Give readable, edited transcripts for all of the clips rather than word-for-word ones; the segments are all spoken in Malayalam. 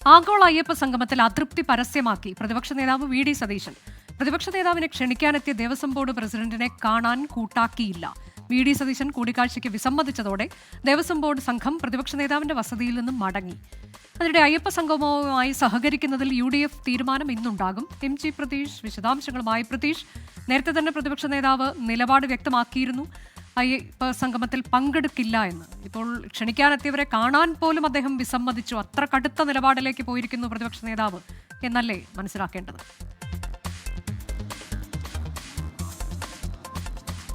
ആഗോള അയ്യപ്പ സംഗമത്തിൽ അതൃപ്തി പരസ്യമാക്കി പ്രതിപക്ഷ നേതാവ് വി ഡി സതീശൻ. പ്രതിപക്ഷ നേതാവിനെ ക്ഷണിക്കാനെത്തിയ ദേവസ്വം ബോർഡ് പ്രസിഡന്റിനെ കാണാൻ കൂട്ടാക്കിയില്ല. വി ഡി സതീശൻ കൂടിക്കാഴ്ചയ്ക്ക് വിസമ്മതിച്ചതോടെ ദേവസ്വം ബോർഡ് സംഘം പ്രതിപക്ഷ നേതാവിന്റെ വസതിയിൽ നിന്നും മടങ്ങി. അതിനിടെ അയ്യപ്പ സംഗമവുമായി സഹകരിക്കുന്നതിൽ UDF തീരുമാനം ഇന്നുണ്ടാകും. MG പ്രതീഷ് വിശദാംശങ്ങളുമായി. പ്രതീഷ്, നേരത്തെ തന്നെ പ്രതിപക്ഷ നേതാവ് നിലപാട് വ്യക്തമാക്കിയിരുന്നു, അയ്യപ്പ സംഗമത്തിൽ പങ്കെടുക്കില്ല എന്ന്. ഇപ്പോൾ ക്ഷണിക്കാനെത്തിയവരെ കാണാൻ പോലും അദ്ദേഹം വിസമ്മതിച്ചു. അത്ര കടുത്ത നിലപാടിലേക്ക് പോയിരിക്കുന്നു പ്രതിപക്ഷ നേതാവ് എന്നല്ലേ മനസ്സിലാക്കേണ്ടത്?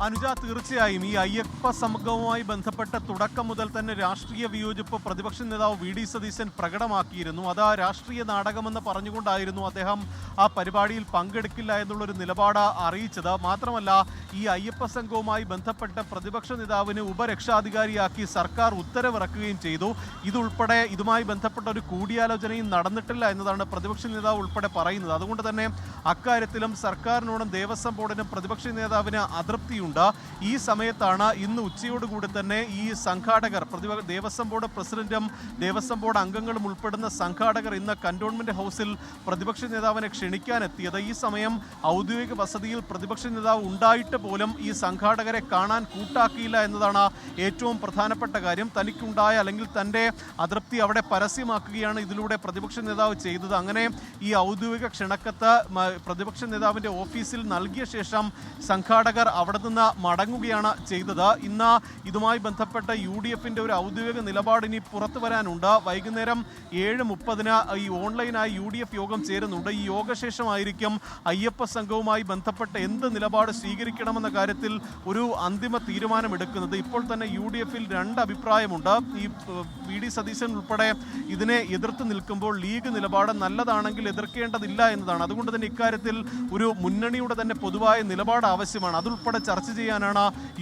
അനുജ, തീർച്ചയായും ഈ അയ്യപ്പ സംഗമവുമായി ബന്ധപ്പെട്ട തുടക്കം മുതൽ തന്നെ രാഷ്ട്രീയ വിയോജിപ്പ് പ്രതിപക്ഷ നേതാവ് വി ഡി സതീശൻ പ്രകടമാക്കിയിരുന്നു. അത് രാഷ്ട്രീയ നാടകമെന്ന് പറഞ്ഞുകൊണ്ടായിരുന്നു അദ്ദേഹം ആ പരിപാടിയിൽ പങ്കെടുക്കില്ല എന്നുള്ളൊരു നിലപാട് അറിയിച്ചത്. മാത്രമല്ല, ഈ അയ്യപ്പ സംഘവുമായി ബന്ധപ്പെട്ട് പ്രതിപക്ഷ നേതാവിന് ഉപരക്ഷാധികാരിയാക്കി സർക്കാർ ഉത്തരവിറക്കുകയും ചെയ്തു. ഇതുമായി ബന്ധപ്പെട്ട ഒരു കൂടിയാലോചനയും നടന്നിട്ടില്ല എന്നതാണ് പ്രതിപക്ഷ നേതാവ് ഉൾപ്പെടെ പറയുന്നത്. അതുകൊണ്ട് തന്നെ അക്കാര്യത്തിലും സർക്കാരിനോടും ദേവസ്വം ബോർഡിനും പ്രതിപക്ഷ നേതാവിന് അതൃപ്തിയുണ്ട്. ഈ സമയത്താണ് ഇന്ന് ഉച്ചയോടുകൂടി തന്നെ ഈ സംഘാടകർ, ദേവസ്വം ബോർഡ് പ്രസിഡന്റും ദേവസ്വം ബോർഡ് അംഗങ്ങളും ഉൾപ്പെടുന്ന സംഘാടകർ ഇന്ന് കന്റോൺമെന്റ് ഹൗസിൽ പ്രതിപക്ഷ നേതാവിനെ ക്ഷണിക്കാനെത്തിയത്. ഈ സമയം ഔദ്യോഗിക വസതിയിൽ പ്രതിപക്ഷ നേതാവ് ഉണ്ടായിട്ട് പോലും ഈ സംഘാടകരെ കാണാൻ കൂട്ടാക്കിയില്ല എന്നതാണ് ഏറ്റവും പ്രധാനപ്പെട്ട കാര്യം. തനിക്കുണ്ടായ അല്ലെങ്കിൽ തൻ്റെ അതൃപ്തി അവിടെ പരസ്യമാക്കുകയാണ് ഇതിലൂടെ പ്രതിപക്ഷ നേതാവ് ചെയ്തത്. അങ്ങനെ ഈ ഔദ്യോഗിക ക്ഷണക്കത്ത് പ്രതിപക്ഷ നേതാവിൻ്റെ ഓഫീസിൽ നൽകിയ ശേഷം സംഘാടകർ അവിടെ നിന്ന് മടങ്ങുകയാണ് ചെയ്തത്. ഇന്ന് ഇതുമായി ബന്ധപ്പെട്ട UDFന്റെ ഒരു ഔദ്യോഗിക നിലപാട് ഇനി പുറത്തു വരാനുണ്ട്. വൈകുന്നേരം 7:30 ഈ ഓൺലൈനായി UDF യോഗം ചേരുന്നുണ്ട്. ഈ യോഗശേഷമായിരിക്കും അയ്യപ്പ സംഘവുമായി ബന്ധപ്പെട്ട് എന്ത് നിലപാട് സ്വീകരിക്കണമെന്ന കാര്യത്തിൽ ഒരു അന്തിമ തീരുമാനമെടുക്കുന്നത്. ഇപ്പോൾ തന്നെ UDFൽ രണ്ട് അഭിപ്രായമുണ്ട്. ഈ വി ഡി സതീശൻ ഉൾപ്പെടെ ഇതിനെ എതിർത്ത് നിൽക്കുമ്പോൾ ലീഗ് നിലപാട് നല്ലതാണെങ്കിൽ എതിർക്കേണ്ടതില്ല എന്നതാണ്. അതുകൊണ്ട് തന്നെ ഇക്കാര്യത്തിൽ ഒരു മുന്നണിയുടെ തന്നെ പൊതുവായ നിലപാട് ആവശ്യമാണ്. അതുൾപ്പെടെ ചർച്ച ചെയ്യാനാണ്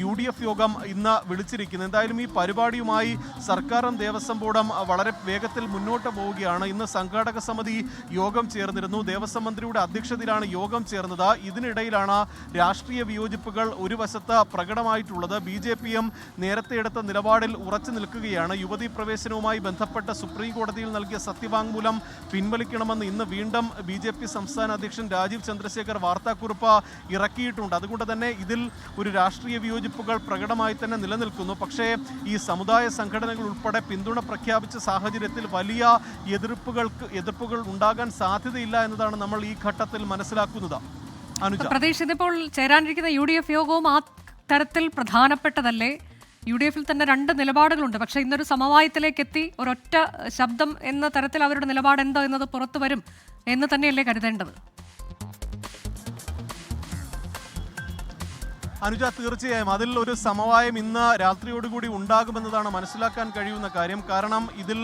UDF യോഗം ഇന്ന് വിളിച്ചിരിക്കുന്നത്. എന്തായാലും ഈ പരിപാടിയുമായി സർക്കാരും ദേവസ്വം ബോർഡും വളരെ വേഗത്തിൽ മുന്നോട്ട് പോവുകയാണ്. ഇന്ന് സംഘാടക സമിതി യോഗം ചേർന്നിരുന്നു. ദേവസ്വം മന്ത്രിയുടെ അധ്യക്ഷതയിലാണ് യോഗം ചേർന്നത്. ഇതിനിടയിലാണ് രാഷ്ട്രീയ വിയോജിപ്പുകൾ ഒരു വശത്ത് പ്രകടമായിട്ടുള്ളത്. BJPയും നേരത്തെ എടുത്ത നിലപാടിൽ ഉറച്ചു നിൽക്കുകയാണ്. യുവതീ പ്രവേശനവുമായി ബന്ധപ്പെട്ട് സുപ്രീം കോടതിയിൽ നൽകിയ സത്യവാങ്മൂലം പിൻവലിക്കണമെന്ന് ഇന്ന് വീണ്ടും BJP സംസ്ഥാന അധ്യക്ഷൻ രാജീവ് ചന്ദ്രശേഖർ വാർത്താക്കുറിപ്പ് ഇറക്കിയിട്ടുണ്ട്. അതുകൊണ്ട് തന്നെ ഇതിൽ ഒരു രാഷ്ട്രീയ വിയോജിപ്പുകൾ പ്രകടമായി തന്നെ നിലനിൽക്കുന്നു. പക്ഷേ ഈ സമുദായ സംഘടനകൾ ഉൾപ്പെടെ പിന്തുണ പ്രഖ്യാപിച്ച സാഹചര്യത്തിൽ വലിയ എതിർപ്പുകൾ ഉണ്ടാകാൻ സാധ്യതയില്ല എന്നതാണ് നമ്മൾ ഈ ഘട്ടത്തിൽ മനസ്സിലാക്കുന്നത്. പ്രതീക്ഷ, ഇതിപ്പോൾ ചേരാനിരിക്കുന്ന UDF യോഗവും ആ തരത്തിൽ പ്രധാനപ്പെട്ടതല്ലേ? UDFൽ തന്നെ രണ്ട് നിലപാടുകളുണ്ട്. പക്ഷേ ഇന്നൊരു സമവായത്തിലേക്ക് എത്തി ഒരൊറ്റ ശബ്ദം എന്ന തരത്തിൽ അവരുടെ നിലപാട് എന്താ എന്നത് പുറത്തു വരും എന്ന് തന്നെയല്ലേ കരുതേണ്ടത്? അനുജ, തീർച്ചയായും അതിൽ ഒരു സമവായം ഇന്ന് രാത്രിയോടുകൂടി ഉണ്ടാകുമെന്നതാണ് മനസ്സിലാക്കാൻ കഴിയുന്ന കാര്യം. കാരണം ഇതിൽ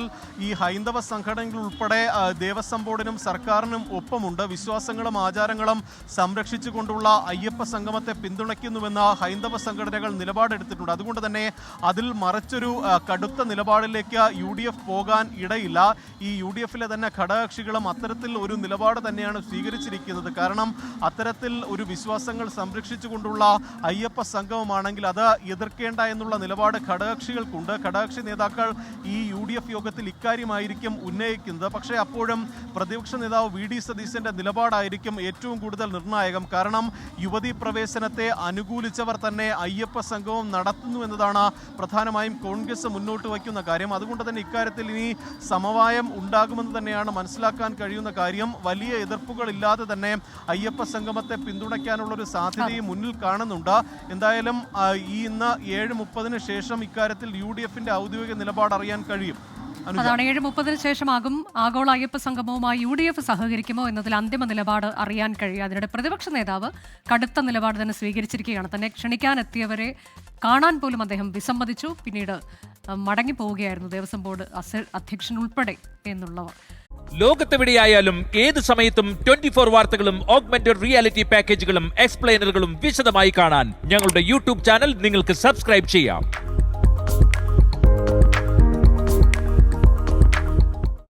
ഈ ഹൈന്ദവ സംഘടനകൾ ഉൾപ്പെടെ ദേവസ്വം ബോർഡിനും സർക്കാരിനും ഒപ്പമുണ്ട്. വിശ്വാസങ്ങളും ആചാരങ്ങളും സംരക്ഷിച്ചുകൊണ്ടുള്ള അയ്യപ്പ സംഗമത്തെ പിന്തുണയ്ക്കുന്നുവെന്ന് ഹൈന്ദവ സംഘടനകൾ നിലപാടെടുത്തിട്ടുണ്ട്. അതുകൊണ്ട് തന്നെ അതിൽ മറിച്ചൊരു കടുത്ത നിലപാടിലേക്ക് UDF പോകാൻ ഇടയില്ല. ഈ UDFലെ തന്നെ ഘടകകക്ഷികളും അത്തരത്തിൽ ഒരു നിലപാട് തന്നെയാണ് സ്വീകരിച്ചിരിക്കുന്നത്. കാരണം അത്തരത്തിൽ ഒരു വിശ്വാസങ്ങൾ സംരക്ഷിച്ചുകൊണ്ടുള്ള അയ്യപ്പ സംഗമമാണെങ്കിൽ അത് എതിർക്കേണ്ട എന്നുള്ള നിലപാട് ഘടകകക്ഷികൾക്കുണ്ട്. ഘടകകക്ഷി നേതാക്കൾ ഈ UDF യോഗത്തിൽ ഇക്കാര്യമായിരിക്കും ഉന്നയിക്കുന്നത്. പക്ഷേ അപ്പോഴും പ്രതിപക്ഷ നേതാവ് വി ഡി സതീശന്റെ നിലപാടായിരിക്കും ഏറ്റവും കൂടുതൽ നിർണായകം. കാരണം യുവതീ പ്രവേശനത്തെ അനുകൂലിച്ചവർ തന്നെ അയ്യപ്പ സംഗമം നടത്തുന്നു എന്നതാണ് പ്രധാനമായും കോൺഗ്രസ് മുന്നോട്ട് വയ്ക്കുന്ന കാര്യം. അതുകൊണ്ട് തന്നെ ഇക്കാര്യത്തിൽ ഇനി സമവായം ഉണ്ടാകുമെന്ന് തന്നെയാണ് മനസ്സിലാക്കാൻ കഴിയുന്ന കാര്യം. വലിയ എതിർപ്പുകളില്ലാതെ തന്നെ അയ്യപ്പ സംഗമത്തെ പിന്തുണയ്ക്കാനുള്ളൊരു സാധ്യതയും മുന്നിൽ കാണുന്നുണ്ട്. എന്തായാലും ഇന്ന് 7:30 ശേഷം ഇക്കാര്യത്തിൽ UDFന്റെ ഔദ്യോഗിക നിലപാട് അറിയാൻ കഴിയും. അതാണ് 7:30 ശേഷമാകും ആഗോള അയ്യപ്പ സംഗമവുമായി UDF സഹകരിക്കുമോ എന്നതിൽ അന്തിമ നിലപാട് അറിയാൻ കഴിയും. അതിനിടെ പ്രതിപക്ഷ നേതാവ് കടുത്ത നിലപാട് തന്നെ സ്വീകരിച്ചിരിക്കുകയാണ്. തന്നെ ക്ഷണിക്കാനെത്തിയവരെ കാണാൻ പോലും അദ്ദേഹം വിസമ്മതിച്ചു. പിന്നീട് മടങ്ങിപ്പോവുകയായിരുന്നു ദേവസ്വം ബോർഡ് അധ്യക്ഷൻ ഉൾപ്പെടെ എന്നുള്ളവർ. ലോകത്തെവിടെയായാലും ഏത് സമയത്തും 24 വാർത്തകളും ഓഗ്മെന്റഡ് റിയാലിറ്റി പാക്കേജുകളും എക്സ്പ്ലെയിനറുകളും വിശദമായി കാണാൻ ഞങ്ങളുടെ YouTube ചാനൽ നിങ്ങൾക്ക് സബ്സ്ക്രൈബ് ചെയ്യാം.